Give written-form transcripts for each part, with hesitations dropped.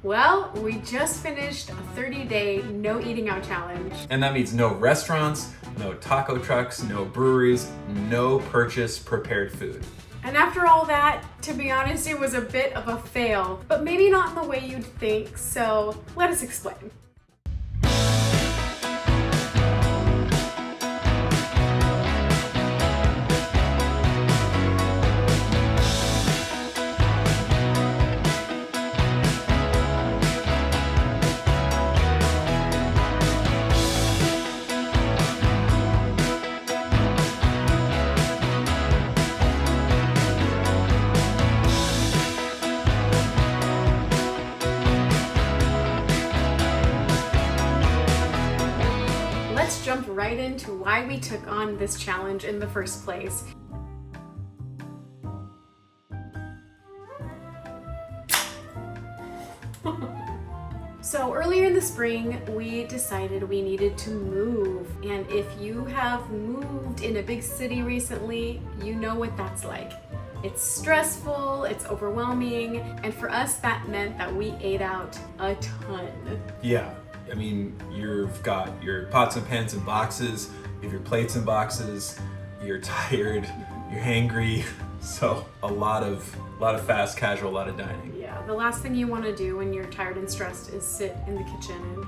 Well, we just finished a 30-day no eating out challenge. And that means no restaurants, no taco trucks, no breweries, no purchase prepared food. And after all that, to be honest, it was a bit of a fail, but maybe not in the way you'd think, so let us explain. Let's jump right into why we took on this challenge in the first place. So earlier in the spring, we decided we needed to move. And if you have moved in a big city recently, you know what that's like. It's stressful, it's overwhelming, and for us that meant that we ate out a ton. Yeah, I mean, you've got your pots and pans and boxes, you have your plates and boxes, you're tired, you're hangry, so a lot of fast casual, a lot of dining. Yeah, the last thing you want to do when you're tired and stressed is sit in the kitchen and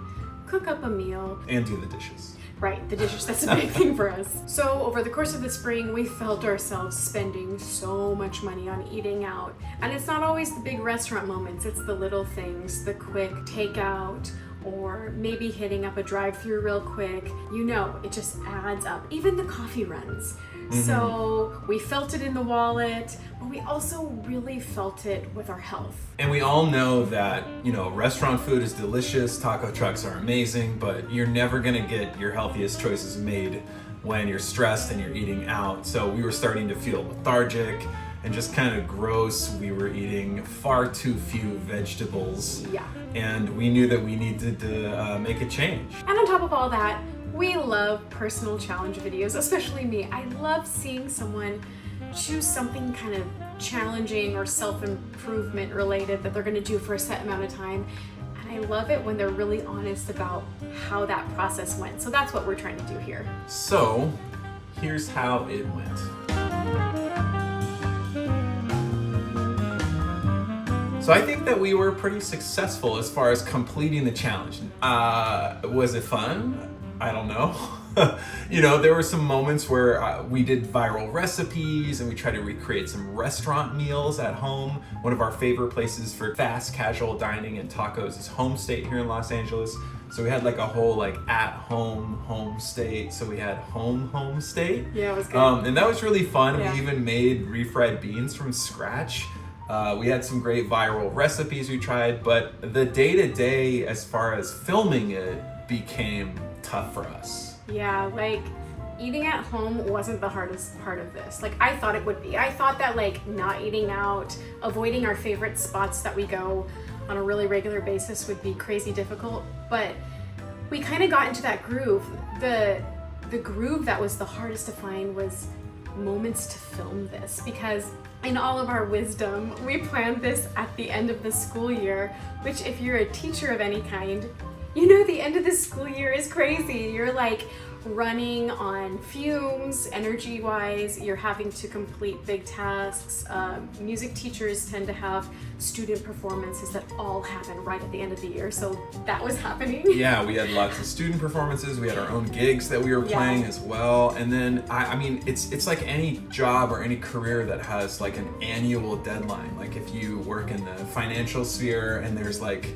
cook up a meal. And do the dishes. Right, the dishes, that's a big thing for us. So over the course of the spring, we felt ourselves spending so much money on eating out. And it's not always the big restaurant moments, it's the little things, the quick takeout, or maybe hitting up a drive-through real quick. You know, it just adds up. Even the coffee runs. So we felt it in the wallet, but we also really felt it with our health. And we all know that, you know, restaurant food is delicious, taco trucks are amazing, but you're never gonna get your healthiest choices made when you're stressed and you're eating out. So we were starting to feel lethargic and just kind of gross. We were eating far too few vegetables. Yeah. And we knew that we needed to make a change. And on top of all that, we love personal challenge videos, especially me. I love seeing someone choose something kind of challenging or self-improvement related that they're gonna do for a set amount of time. And I love it when they're really honest about how that process went. So that's what we're trying to do here. So here's how it went. So I think that we were pretty successful as far as completing the challenge. Was it fun? I don't know. You know, there were some moments where we did viral recipes and we tried to recreate some restaurant meals at home. One of our favorite places for fast casual dining and tacos is Home State here in Los Angeles. So we had like a whole like at-home state. So we had home state. Yeah, it was good. And that was really fun. Yeah. We even made refried beans from scratch. We had some great viral recipes we tried, but the day-to-day as far as filming it became tough for us. Yeah, like eating at home wasn't the hardest part of this. Like I thought it would be. I thought that like not eating out, avoiding our favorite spots that we go on a really regular basis would be crazy difficult, but we kind of got into that groove. The groove that was the hardest to find was moments to film this, because in all of our wisdom, we planned this at the end of the school year, which if you're a teacher of any kind, you know the end of the school year is crazy. You're like running on fumes, energy-wise. You're having to complete big tasks. Music teachers tend to have student performances that all happen right at the end of the year, so that was happening. Yeah, we had lots of student performances. We had our own gigs that we were playing as well. And then, I mean, it's like any job or any career that has like an annual deadline. Like if you work in the financial sphere and there's like,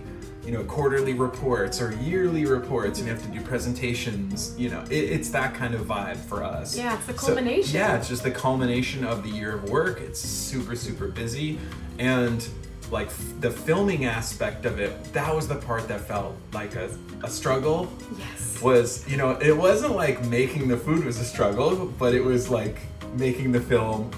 you know, quarterly reports or yearly reports and you have to do presentations, you know, it's that kind of vibe for us. Yeah, it's the culmination. So, yeah, it's just the culmination of the year of work. It's super, super busy. And like the filming aspect of it, that was the part that felt like a struggle. Yes. Was, you know, it wasn't like making the food was a struggle, but it was like making the film,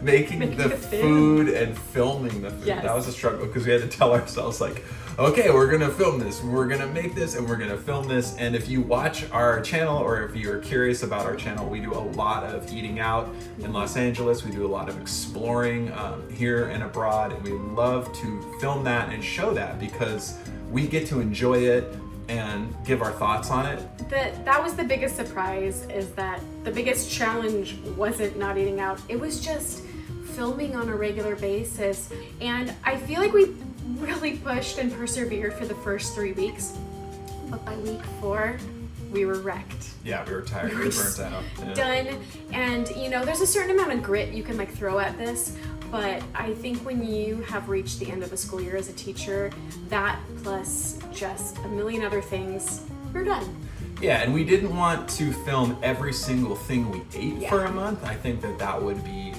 making the food and filming the food. Yes. That was a struggle because we had to tell ourselves like, okay, we're gonna film this, we're gonna make this, and we're gonna film this. And if you watch our channel, or if you're curious about our channel, we do a lot of eating out in Los Angeles. We do a lot of exploring here and abroad, and we love to film that and show that because we get to enjoy it and give our thoughts on it. That was the biggest surprise, is that the biggest challenge wasn't not eating out. It was just filming on a regular basis. And I feel like we really pushed and persevered for the first 3 weeks. But by week 4, we were wrecked. Yeah, we were tired, we were burnt out. Yeah. Done. And there's a certain amount of grit you can like throw at this. But I think when you have reached the end of a school year as a teacher, that plus just a million other things, you're done. Yeah, and we didn't want to film every single thing we ate for a month. I think that would be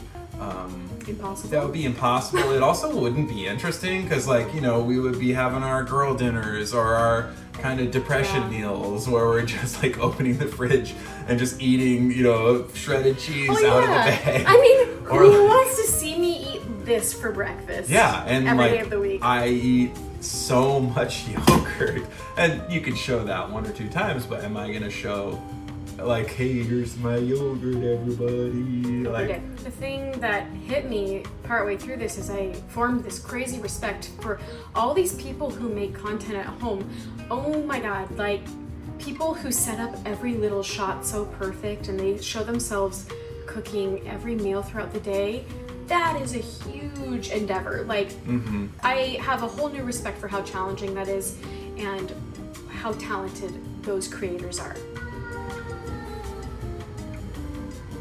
impossible. That would be impossible. It also wouldn't be interesting because, we would be having our girl dinners or our kind of depression meals where we're just like opening the fridge and just eating, shredded cheese out of the bag. I mean, who wants to see me eat this for breakfast? Yeah, and every day of the week. I eat so much yogurt, and you could show that 1 or 2 times, but am I gonna show like, hey, here's my yogurt, everybody? Okay. The thing that hit me partway through this is I formed this crazy respect for all these people who make content at home. Oh my God, like people who set up every little shot so perfect and they show themselves cooking every meal throughout the day. That is a huge endeavor. Like, I have a whole new respect for how challenging that is and how talented those creators are.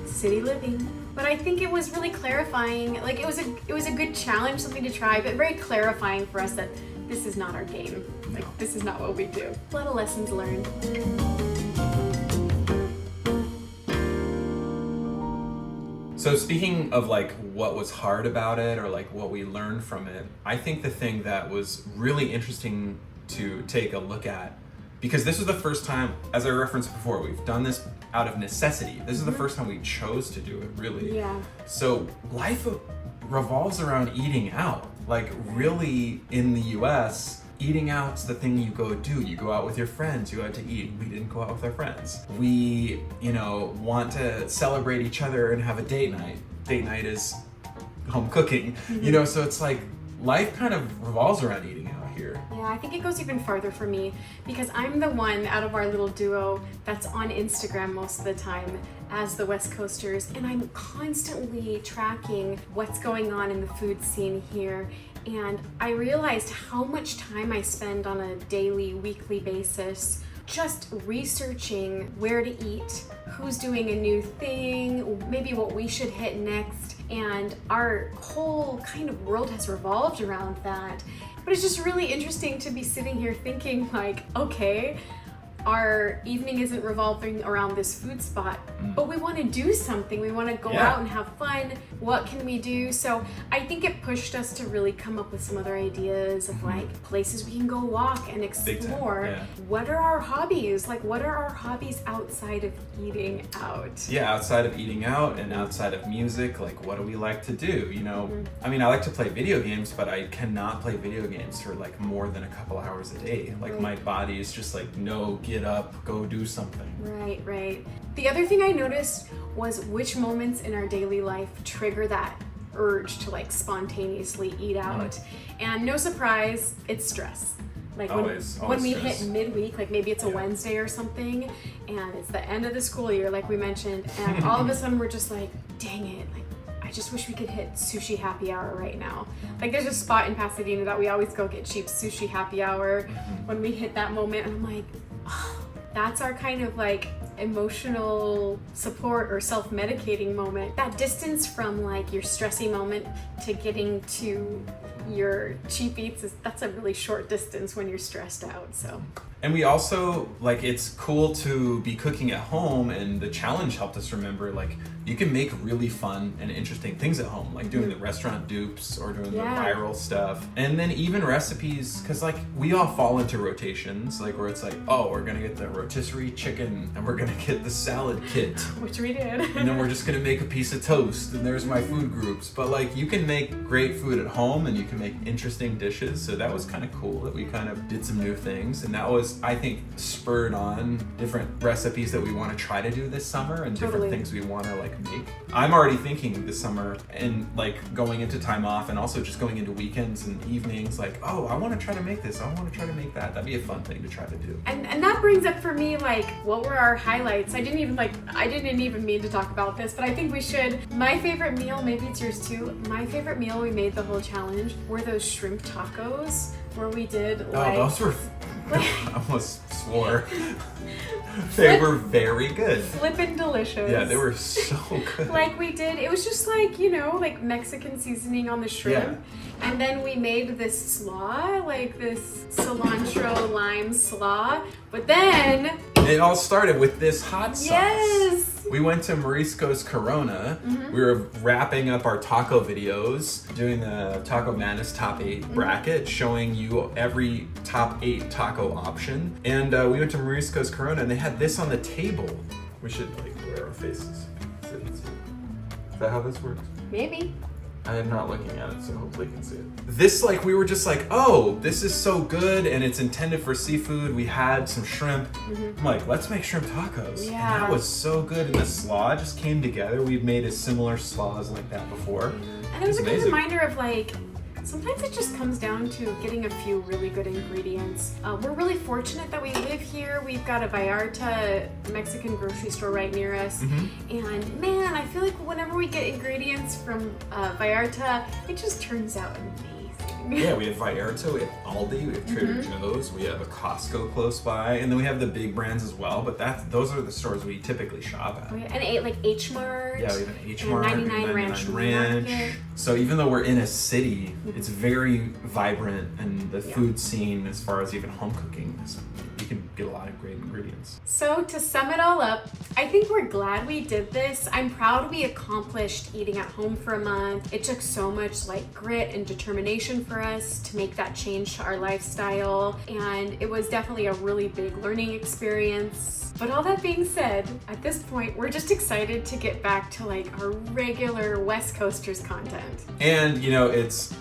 City living. But I think it was really clarifying. Like, it was a good challenge, something to try, but very clarifying for us that this is not our game. Like, this is not what we do. A lot of lessons learned. So speaking of like what was hard about it or like what we learned from it, I think the thing that was really interesting to take a look at, because this was the first time, as I referenced before, we've done this out of necessity. This is the first time we chose to do it, really. Yeah. So life revolves around eating out. Like, really, in the US, eating out's the thing you go do. You go out with your friends, you go out to eat. We didn't go out with our friends. We, want to celebrate each other and have a date night. Date night is home cooking, so it's like life kind of revolves around eating out here. Yeah, I think it goes even farther for me because I'm the one out of our little duo that's on Instagram most of the time as the West Coasters, and I'm constantly tracking what's going on in the food scene here. And I realized how much time I spend on a daily, weekly basis just researching where to eat, who's doing a new thing, maybe what we should hit next. And our whole kind of world has revolved around that. But it's just really interesting to be sitting here thinking like, okay, our evening isn't revolving around this food spot, but we want to do something. We want to go out and have fun. What can we do? So I think it pushed us to really come up with some other ideas of like places we can go walk and explore. Yeah. What are our hobbies? Like, what are our hobbies outside of eating out? Yeah, outside of eating out and outside of music, like what do we like to do? I mean, I like to play video games, but I cannot play video games for like more than a couple hours a day. Like my body is just like, no, get up, go do something. Right. The other thing I noticed was which moments in our daily life trigger that urge to like spontaneously eat out. And no surprise, it's stress. Like when we hit midweek, like maybe it's a Wednesday or something, and it's the end of the school year, like we mentioned, and all of a sudden we're just like, dang it, like I just wish we could hit sushi happy hour right now. Like there's a spot in Pasadena that we always go get cheap sushi happy hour when we hit that moment, and I'm like, oh, that's our kind of like emotional support or self-medicating moment. That distance from like your stressy moment to getting to your cheap eats, that's a really short distance when you're stressed out. So And we also, like, it's cool to be cooking at home, and the challenge helped us remember, like, you can make really fun and interesting things at home, like doing the restaurant dupes or doing the viral stuff. And then even recipes, because, like, we all fall into rotations, like, where it's like, oh, we're gonna get the rotisserie chicken and we're gonna get the salad kit. Which we did. And then we're just gonna make a piece of toast, and there's my food groups. But, like, you can make great food at home and you can make interesting dishes, so that was kind of cool that we kind of did some new things. And that was, I think, spurred on different recipes that we want to try to do this summer and different things we want to, like, make. I'm already thinking this summer and, like, going into time off and also just going into weekends and evenings, like, oh, I want to try to make this, I want to try to make that. That'd be a fun thing to try to do. And that brings up for me, like, what were our highlights? I didn't even mean to talk about this, but I think we should. My favorite meal, maybe it's yours too, my favorite meal we made the whole challenge were those shrimp tacos where we did, like... Oh, those were... I almost swore. They were very good. Flippin' delicious. Yeah, they were so good. Like we did, it was just like, you know, like Mexican seasoning on the shrimp. Yeah. And then we made this slaw, like this cilantro lime slaw. But then... It all started with this hot sauce. Yes! We went to Marisco's Corona. We were wrapping up our taco videos, doing the Taco Madness Top 8 bracket, showing you every top 8 taco option. And we went to Marisco's Corona and they had this on the table. We should, like, wear our faces. Is that how this works? Maybe. I am not looking at it, so hopefully you can see it. This, like, we were just like, oh, this is so good, and it's intended for seafood. We had some shrimp. I'm like, let's make shrimp tacos. Yeah. And that was so good, and the slaw just came together. We've made a similar slaws like that before. And it was a good reminder of, like, sometimes it just comes down to getting a few really good ingredients. We're really fortunate that we live here. We've got a Vallarta Mexican grocery store right near us. And man, I feel like whenever we get ingredients from Vallarta, it just turns out amazing. Yeah, we have Vallarta, we have Aldi, we have Trader Joe's, we have a Costco close by, and then we have the big brands as well, but those are the stores we typically shop at. Oh, yeah. And like H Mart. Yeah, we have an H Mart, 99 Ranch. So even though we're in a city, it's very vibrant, and the food scene, as far as even home cooking, you can get a lot of great ingredients. So to sum it all up, I think we're glad we did this. I'm proud we accomplished eating at home for a month. It took so much, like, grit and determination for us to make that change to our lifestyle, and it was definitely a really big learning experience. But all that being said, at this point, we're just excited to get back to, like, our regular West Coasters content. And, you know, it's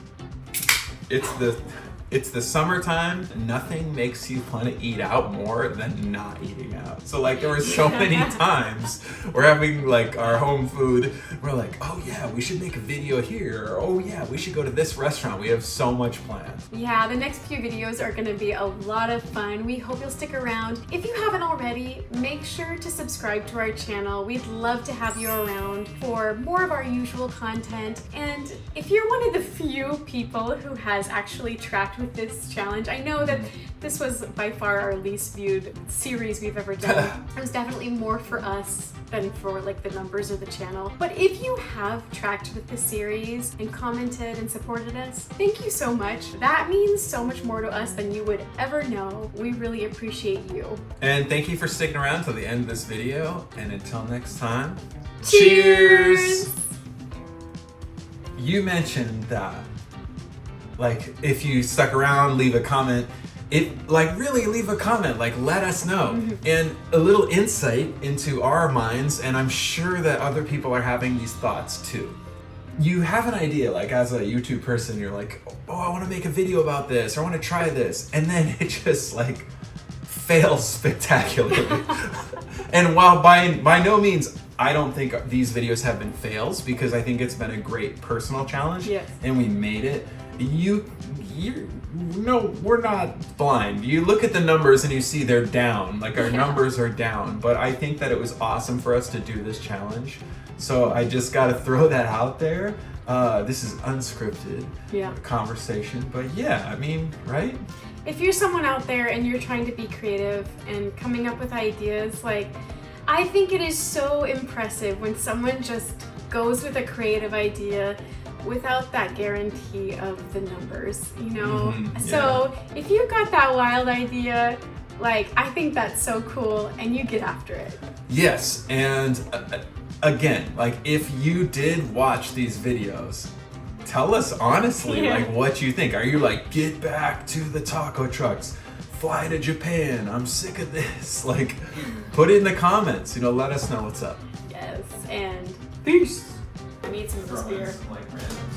the summertime. Nothing makes you want to eat out more than not eating out. So, like, there were so many times we're having, like, our home food. We're like, oh yeah, we should make a video here. Or, oh yeah, we should go to this restaurant. We have so much planned. Yeah, the next few videos are going to be a lot of fun. We hope you'll stick around. If you haven't already, make sure to subscribe to our channel. We'd love to have you around for more of our usual content. And if you're one of the few people who has actually tracked with this challenge, I know that this was by far our least viewed series we've ever done. It was definitely more for us than for, like, the numbers of the channel. But if you have tracked with the series and commented and supported us, thank you so much. That means so much more to us than you would ever know. We really appreciate you. And thank you for sticking around till the end of this video. And until next time, cheers! You mentioned that, like, if you stuck around, leave a comment. Really leave a comment, like, let us know. And a little insight into our minds, and I'm sure that other people are having these thoughts too. You have an idea, like, as a YouTube person, you're like, oh, I want to make a video about this, or I want to try this, and then it just, like, fails spectacularly. And while by no means I don't think these videos have been fails, because I think it's been a great personal challenge, and we made it. No, we're not blind. You look at the numbers and you see they're down, like our numbers are down, but I think that it was awesome for us to do this challenge. So I just got to throw that out there. This is unscripted conversation, but yeah, I mean, right? If you're someone out there and you're trying to be creative and coming up with ideas, like, I think it is so impressive when someone just goes with a creative idea without that guarantee of the numbers, you know? So if you got that wild idea, Like, I think that's so cool, and you get after it. Yes, and again, like if you did watch these videos, tell us honestly, Yeah. like what you think. Are you like, get back to the taco trucks, fly to Japan, I'm sick of this? Like, put it in the comments, you know, let us know what's up. Yes, and Peace. I need some of this beer. Like random